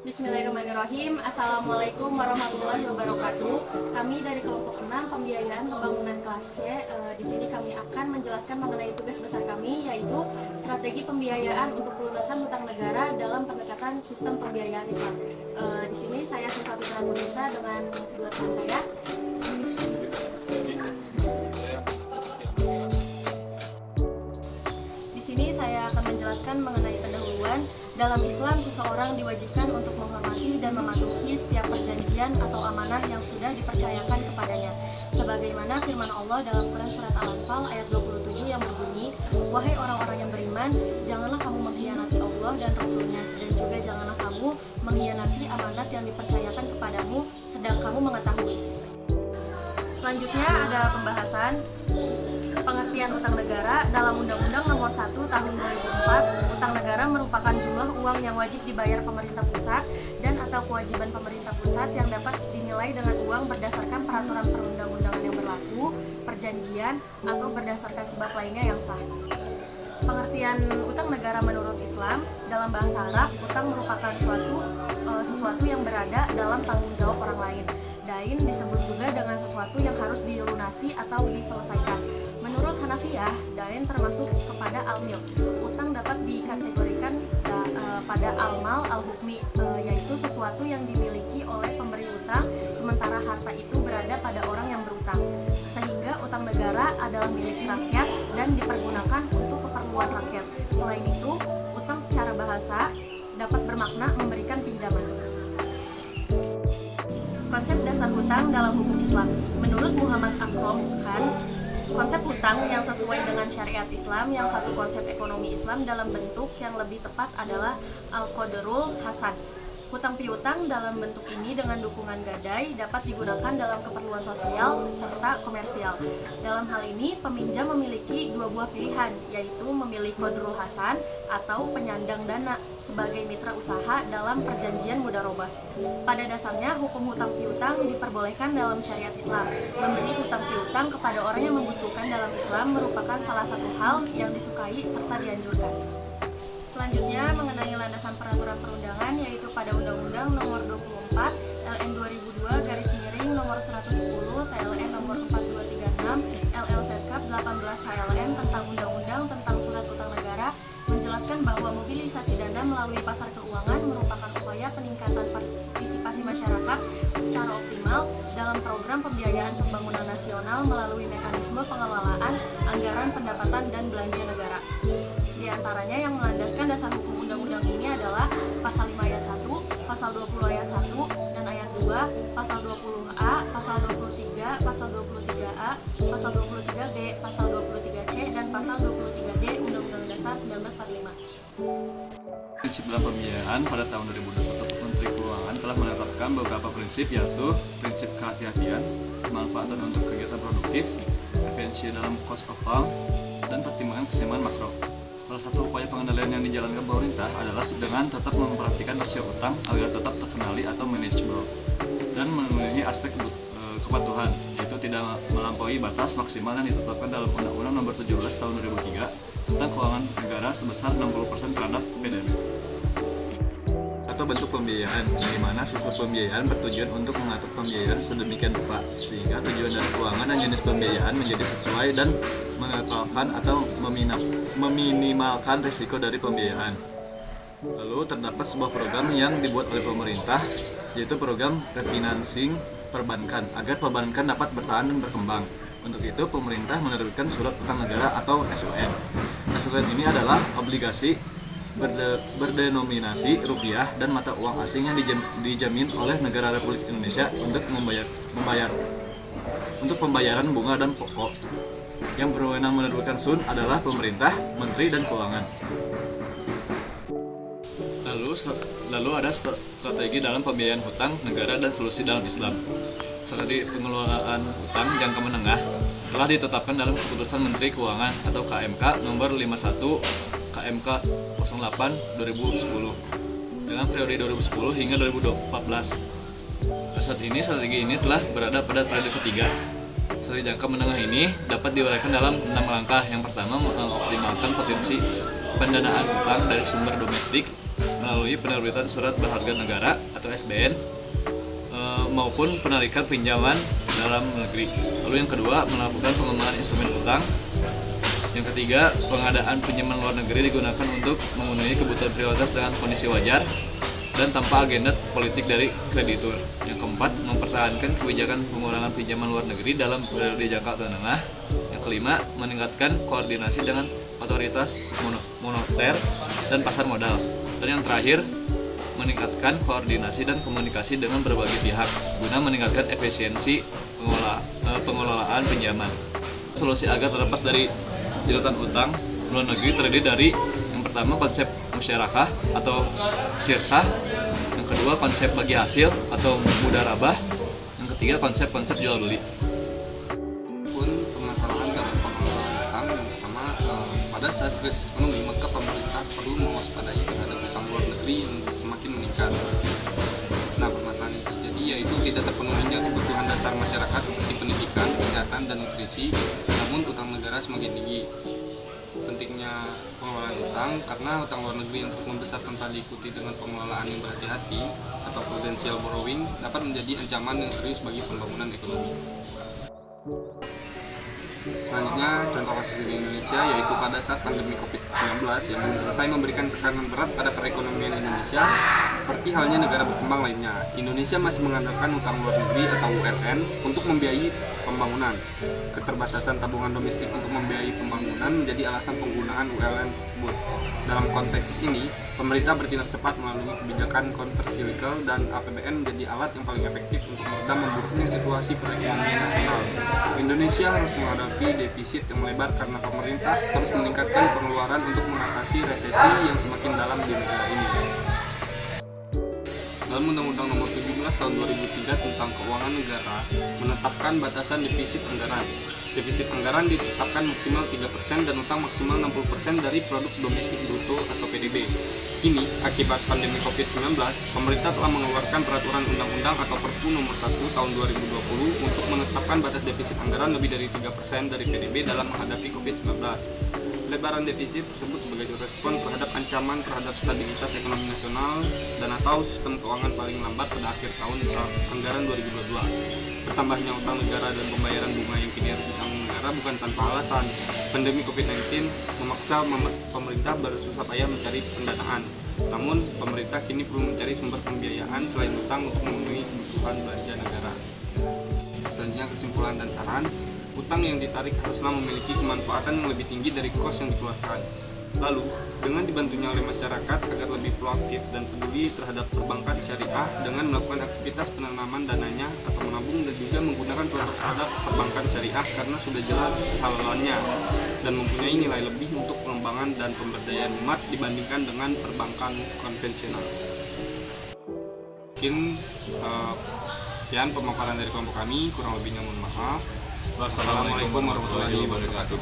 Bismillahirrahmanirrahim. Assalamualaikum warahmatullahi wabarakatuh. Kami dari kelompok 6 pembiayaan pembangunan kelas C. Di sini kami akan menjelaskan mengenai tugas besar kami, yaitu strategi pembiayaan untuk pelunasan hutang negara dalam pendekatan sistem pembiayaan Islam. Di sini saya Syifa Fitra Nurisa dengan kedua teman saya. Di sini saya akan menjelaskan mengenai pendahuluan. Dalam Islam, seseorang diwajibkan untuk menghormati dan mematuhi setiap perjanjian atau amanah yang sudah dipercayakan kepadanya. Sebagaimana firman Allah dalam Quran Surat Al-Anfal ayat 27 yang berbunyi, "Wahai orang-orang yang beriman, janganlah kamu mengkhianati Allah dan Rasul-Nya, dan juga janganlah kamu mengkhianati amanat yang dipercayakan kepadamu, sedang kamu mengetahui." Selanjutnya ada pembahasan pengertian utang negara. Dalam Undang-Undang Nomor 1 Tahun 2004, utang negara merupakan jumlah uang yang wajib dibayar pemerintah pusat dan atau kewajiban pemerintah pusat yang dapat dinilai dengan uang berdasarkan peraturan perundang-undangan yang berlaku, perjanjian, atau berdasarkan sebab lainnya yang sah. Pengertian utang negara menurut Islam, dalam bahasa Arab, utang merupakan sesuatu yang berada dalam tanggung jawab orang lain. Dain disebut juga dengan sesuatu yang harus dilunasi atau diselesaikan. Menurut Hanafiyah, dain termasuk kepada al-mil. Utang dapat dikategorikan pada al-mal al-hukmi, yaitu sesuatu yang dimiliki oleh pemberi utang, sementara harta itu berada pada orang yang berutang. Sehingga utang negara adalah milik rakyat dan dipergunakan untuk keperluan rakyat. Selain itu, utang secara bahasa dapat bermakna memberikan pinjaman. Konsep dasar hutang dalam hukum Islam. Menurut Muhammad Akram Khan, konsep hutang yang sesuai dengan syariat Islam yang satu konsep ekonomi Islam dalam bentuk yang lebih tepat adalah al-qadarul hasan. Hutang piutang dalam bentuk ini dengan dukungan gadai dapat digunakan dalam keperluan sosial serta komersial. Dalam hal ini, peminjam memiliki dua buah pilihan, yaitu memilih qadrul hasan atau penyandang dana sebagai mitra usaha dalam perjanjian mudharabah. Pada dasarnya, hukum hutang piutang diperbolehkan dalam syariat Islam. Memberi hutang piutang kepada orang yang membutuhkan dalam Islam merupakan salah satu hal yang disukai serta dianjurkan. Selanjutnya mengenai landasan peraturan perundangan, yaitu pada Undang-Undang Nomor 24 LN 2002 Nomor 110 TLN Nomor 4236 LL Setkap 18 HLN tentang Undang-Undang tentang Surat Utang Negara menjelaskan bahwa mobilisasi dana melalui pasar keuangan merupakan upaya peningkatan partisipasi masyarakat secara optimal dalam program pembiayaan pembangunan nasional melalui mekanisme pengelolaan anggaran pendapatan dan belanja negara. Di antaranya yang melandaskan dasar hukum undang-undang ini adalah pasal 5 ayat 1, pasal 20 ayat 1 dan ayat 2, pasal 20A, pasal 23, pasal 23A, pasal 23B, pasal 23C dan pasal 23D Undang-Undang Dasar 1945. Prinsip dalam pembiayaan pada tahun 2021, Menteri Keuangan telah menetapkan beberapa prinsip, yaitu prinsip kehati-hatian, kemanfaatan untuk kegiatan produktif, efisiensi dalam cost of fund, dan pertimbangan keseimbangan makro. Salah satu upaya pengendalian yang dijalankan pemerintah adalah dengan tetap memperhatikan rasio utang agar tetap terkendali atau manageable dan memenuhi aspek kepatuhan, yaitu tidak melampaui batas maksimal yang ditetapkan dalam Undang-Undang Nomor 17 Tahun 2003 tentang keuangan negara sebesar 60% terhadap PDB. Atau bentuk pembiayaan, di mana struktur pembiayaan bertujuan untuk mengatur pembiayaan sedemikian rupa sehingga tujuan dari keuangan dan jenis pembiayaan menjadi sesuai dan mengekalkan atau meminimalkan risiko dari pembiayaan. Lalu terdapat sebuah program yang dibuat oleh pemerintah, yaitu program refinancing perbankan agar perbankan dapat bertahan dan berkembang. Untuk itu pemerintah menerbitkan surat utang negara atau SUN. SUN ini adalah obligasi berdenominasi rupiah dan mata uang asing yang dijamin oleh negara Republik Indonesia untuk pembayaran bunga dan pokok. Yang berwenang menerbitkan SUN adalah pemerintah, menteri, dan keuangan. Lalu ada strategi dalam pembiayaan hutang negara dan solusi dalam Islam. Strategi pengelolaan hutang jangka menengah telah ditetapkan dalam Keputusan Menteri Keuangan atau KMK Nomor 51 KMK 08 2010 dengan periode 2010 hingga 2014. Saat ini strategi ini telah berada pada periode ketiga. Strategi jangka menengah ini dapat diuraikan dalam 6 langkah. Yang pertama, mengoptimalkan potensi pendanaan utang dari sumber domestik melalui penerbitan surat berharga negara atau SBN maupun penarikan pinjaman dalam negeri. Lalu yang kedua, melakukan pengembangan instrumen utang. Yang ketiga, pengadaan pinjaman luar negeri digunakan untuk memenuhi kebutuhan prioritas dengan kondisi wajar dan tanpa agenda politik dari kreditur. Yang keempat, mempertahankan kebijakan pengurangan pinjaman luar negeri dalam periode jangka menengah. Yang kelima, meningkatkan koordinasi dengan otoritas moneter dan pasar modal. Dan yang terakhir, meningkatkan koordinasi dan komunikasi dengan berbagai pihak guna meningkatkan efisiensi pengelolaan pinjaman. Solusi agar terlepas dari jeratan utang luar negeri terdiri dari yang pertama konsep musyarakah atau syirkah, yang kedua konsep bagi hasil atau mudharabah, yang ketiga konsep jual beli. Pun permasalahan dalam pengelolaan utang yang pertama, pada saat krisis ekonomi maka pemerintah perlu mewaspadai terhadap utang luar negeri yang semakin meningkat. Nah, permasalahan yang terjadi yaitu tidak terpenuhinya kebutuhan dasar masyarakat seperti pendidikan, kesehatan, dan nutrisi, namun utang negara semakin tinggi. Pentingnya pengelolaan utang karena utang luar negeri yang terus membesar tanpa diikuti dengan pengelolaan yang berhati-hati atau prudential borrowing dapat menjadi ancaman yang serius bagi pembangunan ekonomi. Selanjutnya, contoh kasus di Indonesia yaitu pada saat pandemi COVID-19 yang selesai memberikan tekanan berat pada perekonomian Indonesia seperti halnya negara berkembang lainnya. Indonesia masih mengandalkan utang luar negeri atau ULN untuk membiayai pembangunan. Keterbatasan tabungan domestik untuk membiayai pembangunan menjadi alasan penggunaan ULN tersebut. Dalam konteks ini, pemerintah bertindak cepat melalui kebijakan countercyclical dan APBN menjadi alat yang paling efektif untuk meredam memburuknya situasi perekonomian nasional. Indonesia harus menghadapi defisit yang melebar karena pemerintah terus meningkatkan pengeluaran untuk mengatasi resesi yang semakin dalam di negara ini. Dalam Undang-Undang Nomor 17 Tahun 2003 tentang Keuangan Negara menetapkan batasan defisit anggaran. Defisit anggaran ditetapkan maksimal 3% dan utang maksimal 60% dari produk domestik bruto atau PDB. Kini, akibat pandemi COVID-19, pemerintah telah mengeluarkan peraturan undang-undang atau Perpu Nomor 1 Tahun 2020 untuk menetapkan batas defisit anggaran lebih dari 3% dari PDB dalam menghadapi COVID-19. Pelebaran defisit tersebut sebagai respon terhadap ancaman terhadap stabilitas ekonomi nasional dan atau sistem keuangan paling lambat pada akhir tahun anggaran 2022. Bertambahnya utang negara dan pembayaran bunga yang kini harus ditanggung negara bukan tanpa alasan. Pandemi COVID-19 memaksa pemerintah bersusah payah mencari pendanaan. Namun, pemerintah kini perlu mencari sumber pembiayaan selain utang untuk memenuhi kebutuhan belanja negara. Selanjutnya, kesimpulan dan saran. Utang yang ditarik haruslah memiliki kemanfaatan yang lebih tinggi dari kos yang dikeluarkan. Lalu, dengan dibantunya oleh masyarakat agar lebih proaktif dan peduli terhadap perbankan syariah dengan melakukan aktivitas penanaman dananya atau menabung dan juga menggunakan produk terhadap perbankan syariah karena sudah jelas halalannya dan mempunyai nilai lebih untuk pengembangan dan pemberdayaan umat dibandingkan dengan perbankan konvensional. Mungkin sekian pemaparan dari kelompok kami, kurang lebihnya mohon maaf. Wassalamualaikum warahmatullahi wabarakatuh.